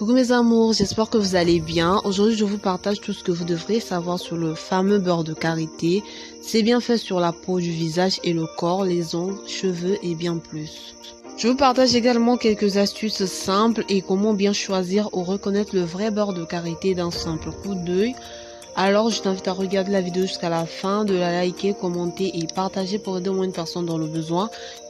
Coucou mes amours, j'espère que vous allez bien. Aujourd'hui, je vous partage tout ce que vous devrez savoir sur le fameux beurre de karité. C'est bien fait sur la peau du visage et le corps, les ongles, cheveux et bien plus. Je vous partage également quelques astuces simples et comment bien choisir ou reconnaître le vrai beurre de karité d'un simple coup d'œil. Alors, je t'invite à regarder la vidéo jusqu'à la fin, de la liker, commenter et partager pour aider au moins une personne dans le besoin.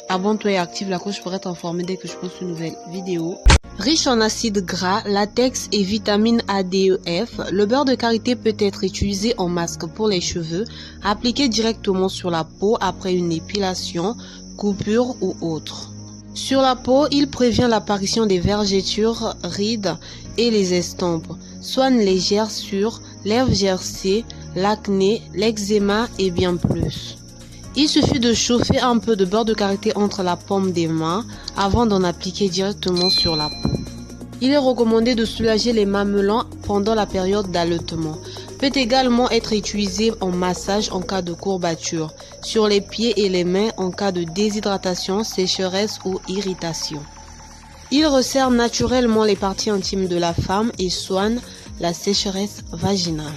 Abonne-toi et active la cloche pour être informé dès que je poste une nouvelle vidéo. Riche en acides gras, latex et vitamines A, D, E, F, le beurre de karité peut être utilisé en masque pour les cheveux, appliqué directement sur la peau après une épilation, coupure ou autre. Sur la peau, il prévient l'apparition des vergetures, rides et les estompes, soigne les gerçures, lèvres gercées, l'acné, l'eczéma et bien plus. Il suffit de chauffer un peu de beurre de karité entre la paume des mains avant d'en appliquer directement sur la peau. Il est recommandé de soulager les mamelons pendant la période d'allaitement. Peut également être utilisé en massage en cas de courbature, sur les pieds et les mains en cas de déshydratation, sécheresse ou irritation. Il resserre naturellement les parties intimes de la femme et soigne la sécheresse vaginale.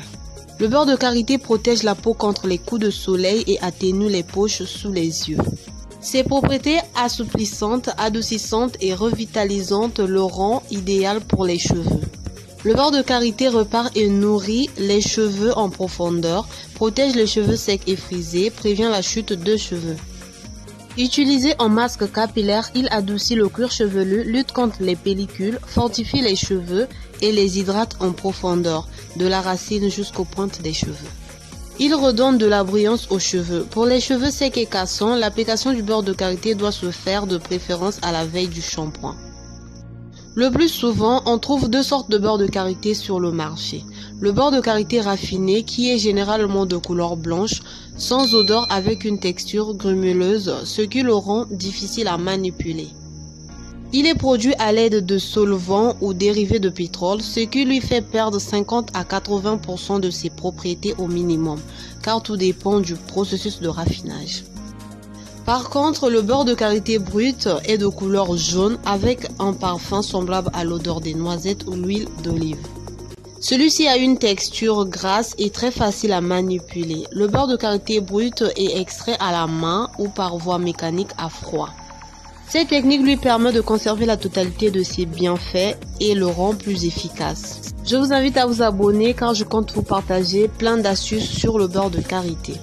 Le beurre de karité protège la peau contre les coups de soleil et atténue les poches sous les yeux. Ses propriétés assouplissantes, adoucissantes et revitalisantes le rendent idéal pour les cheveux. Le beurre de karité repart et nourrit les cheveux en profondeur, protège les cheveux secs et frisés, prévient la chute de cheveux. Utilisé en masque capillaire, il adoucit le cuir chevelu, lutte contre les pellicules, fortifie les cheveux et les hydrate en profondeur, de la racine jusqu'aux pointes des cheveux. Il redonne de la brillance aux cheveux. Pour les cheveux secs et cassants, l'application du beurre de karité doit se faire de préférence à la veille du shampoing. Le plus souvent, on trouve deux sortes de beurre de karité sur le marché. Le beurre de karité raffiné qui est généralement de couleur blanche, sans odeur avec une texture grumeleuse, ce qui le rend difficile à manipuler. Il est produit à l'aide de solvants ou dérivés de pétrole, ce qui lui fait perdre 50 à 80% de ses propriétés au minimum, car tout dépend du processus de raffinage. Par contre, le beurre de karité brut est de couleur jaune avec un parfum semblable à l'odeur des noisettes ou l'huile d'olive. Celui-ci a une texture grasse et très facile à manipuler. Le beurre de karité brut est extrait à la main ou par voie mécanique à froid. Cette technique lui permet de conserver la totalité de ses bienfaits et le rend plus efficace. Je vous invite à vous abonner car je compte vous partager plein d'astuces sur le beurre de karité.